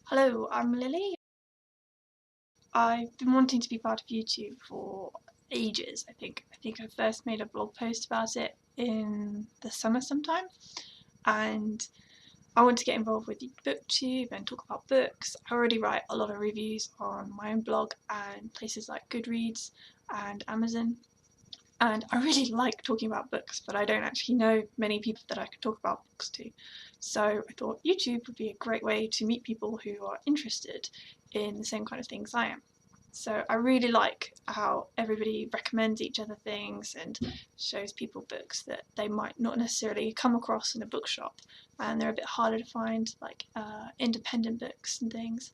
Hello, I'm Lily. I've been wanting to be part of YouTube for ages, I think. I think I first made a blog post about it in the summer sometime, and I want to get involved with Booktube and talk about books. I already write a lot of reviews on my own blog and places like Goodreads and Amazon, and I really like talking about books, but I don't actually know many people that I could talk about books to. So I thought YouTube would be a great way to meet people who are interested in the same kind of things I am. So I really like how everybody recommends each other things and shows people books that they might not necessarily come across in a bookshop, and they're a bit harder to find, like independent books and things.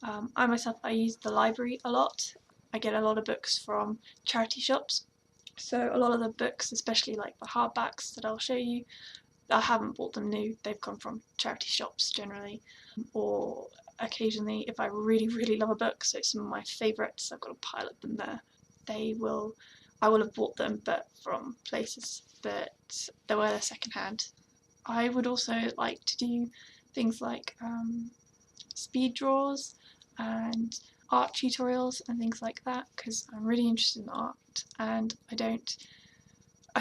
I use the library a lot. I get a lot of books from charity shops, so a lot of the books, especially like the hardbacks that I'll show you, I haven't bought them new. They've come from charity shops generally, or occasionally if I really love a book, so some of my favourites, I've got a pile of them there. I will have bought them, but from places that they were second hand. I would also like to do things like speed draws and art tutorials and things like that, because I'm really interested in art and I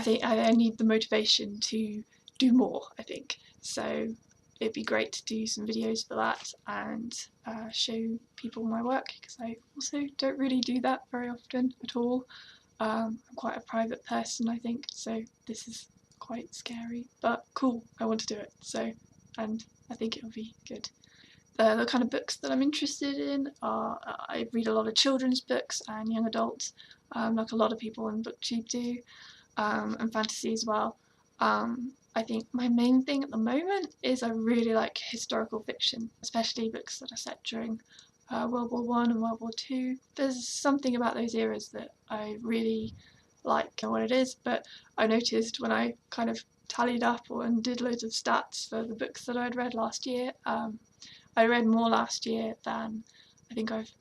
think I need the motivation to do more, I think. So it'd be great to do some videos for that and show people my work, because I also don't really do that very often at all. I'm quite a private person, I think, so this is quite scary, but cool, I want to do it, so, and I think it'll be good. The kind of books that I'm interested in are, I read a lot of children's books and young adults, like a lot of people in Booktube do, and fantasy as well. I think my main thing at the moment is I really like historical fiction, especially books that are set during World War One and World War Two. There's something about those eras that I really like and what it is, but I noticed when I kind of tallied up and did loads of stats for the books that I'd read last year, I read more last year than I think I've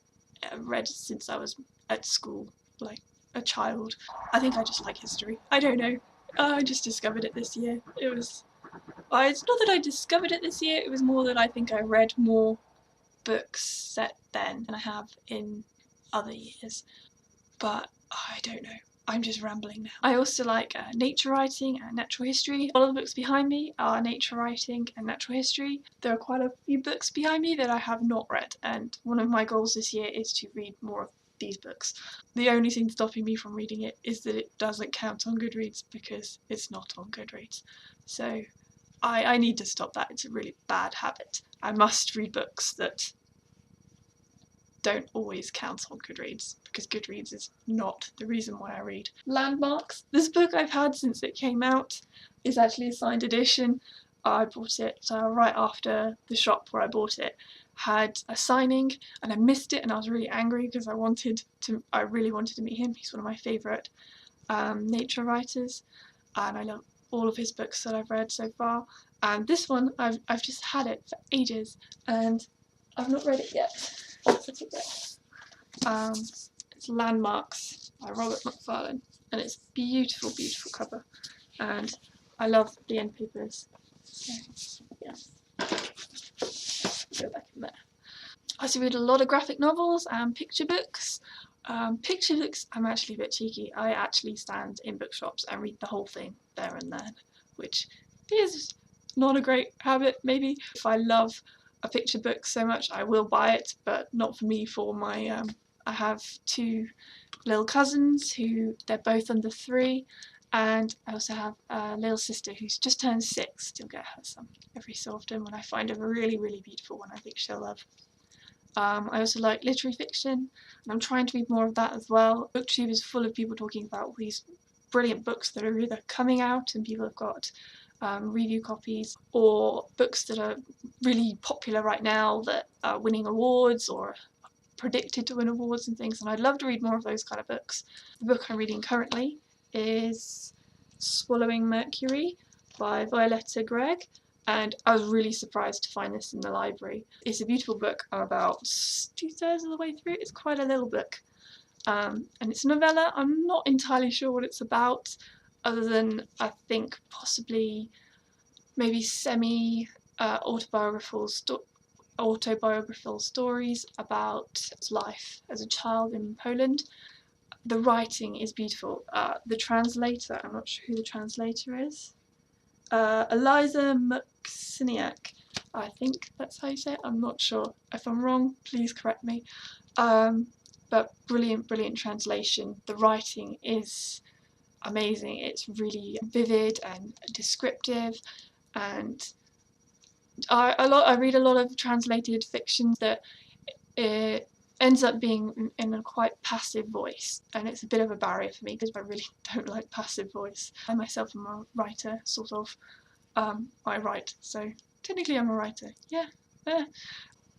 read since I was at school, like a child. I think I just like history. I don't know. I just discovered it this year. It's not that I discovered it this year, it was more that I think I read more books set then than I have in other years. But I don't know. I'm just rambling now. I also like nature writing and natural history. All of the books behind me are nature writing and natural history. There are quite a few books behind me that I have not read, and one of my goals this year is to read more of these books. The only thing stopping me from reading it is that it doesn't count on Goodreads because it's not on Goodreads. So I need to stop that. It's a really bad habit. I must read books that don't always count on Goodreads, because Goodreads is not the reason why I read. Landmarks. This book I've had since it came out is actually a signed edition. I bought it right after the shop where I bought it had a signing, and I missed it, and I was really angry because I really wanted to meet him. He's one of my favourite nature writers, and I love all of his books that I've read so far. And this one, I've just had it for ages, and I've not read it yet. It's Landmarks by Robert MacFarlane, and it's beautiful, beautiful cover, and I love the end papers. So, yeah, go back in there. I also read a lot of graphic novels and picture books. Picture books, I'm actually a bit cheeky. I actually stand in bookshops and read the whole thing there and then, which is not a great habit, maybe. If I love a picture book so much, I will buy it, but not for me. For my, I have two little cousins who they're both under 3, and I also have a little sister who's just turned 6. Still get her some every so often when I find a really beautiful one I think she'll love. I also like literary fiction, and I'm trying to read more of that as well. Booktube is full of people talking about all these brilliant books that are either coming out and people have got review copies, or books that are really popular right now that are winning awards or predicted to win awards and things, and I'd love to read more of those kind of books. The book I'm reading currently is Swallowing Mercury by Wioletta, and I was really surprised to find this in the library. It's a beautiful book. I'm about 2/3 of the way through. It's quite a little book, and it's a novella. I'm not entirely sure what it's about, other than I think possibly maybe semi autobiographical autobiographical stories about his life as a child in Poland. The writing is beautiful. The translator, I'm not sure who the translator is. Eliza Muksiniak, I think that's how you say it. I'm not sure. If I'm wrong, please correct me. But brilliant translation. The writing is amazing. It's really vivid and descriptive, and I read a lot of translated fiction that it ends up being in a quite passive voice, and it's a bit of a barrier for me because I really don't like passive voice. I myself am a writer, sort of. I write, so technically I'm a writer. Yeah.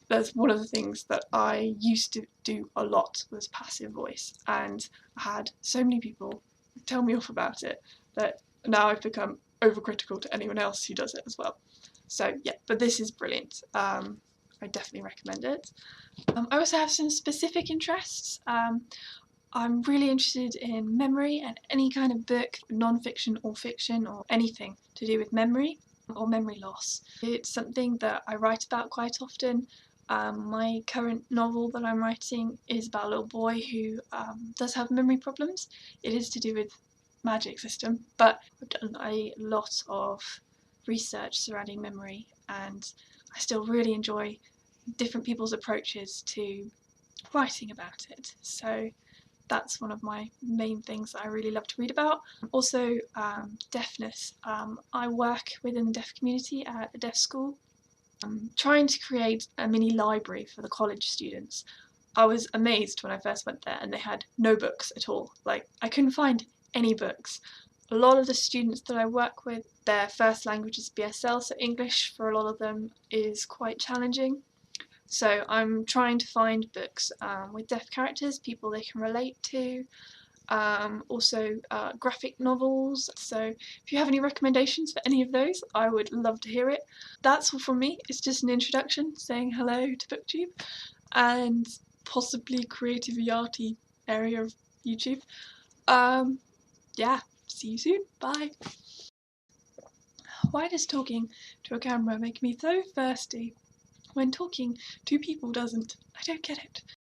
That's one of the things that I used to do a lot, was passive voice, and I had so many people tell me off about it that now I've become overcritical to anyone else who does it as well. So yeah, but this is brilliant. I definitely recommend it. I also have some specific interests. I'm really interested in memory and any kind of book, non-fiction or fiction, or anything to do with memory or memory loss. It's something that I write about quite often. My current novel that I'm writing is about a little boy who does have memory problems. It is to do with magic system, but I've done a lot of research surrounding memory, and I still really enjoy different people's approaches to writing about it. So that's one of my main things that I really love to read about. Also, deafness. I work within the deaf community at a deaf school. I'm trying to create a mini library for the college students. I was amazed when I first went there and they had no books at all. Like, I couldn't find any books. A lot of the students that I work with, their first language is BSL, so English for a lot of them is quite challenging. So I'm trying to find books with deaf characters, people they can relate to. Also graphic novels. So if you have any recommendations for any of those, I would love to hear it. That's all from me. It's just an introduction saying hello to Booktube and possibly creative arty area of YouTube. Yeah, see you soon. Bye. Why does talking to a camera make me so thirsty when talking to people doesn't? I don't get it.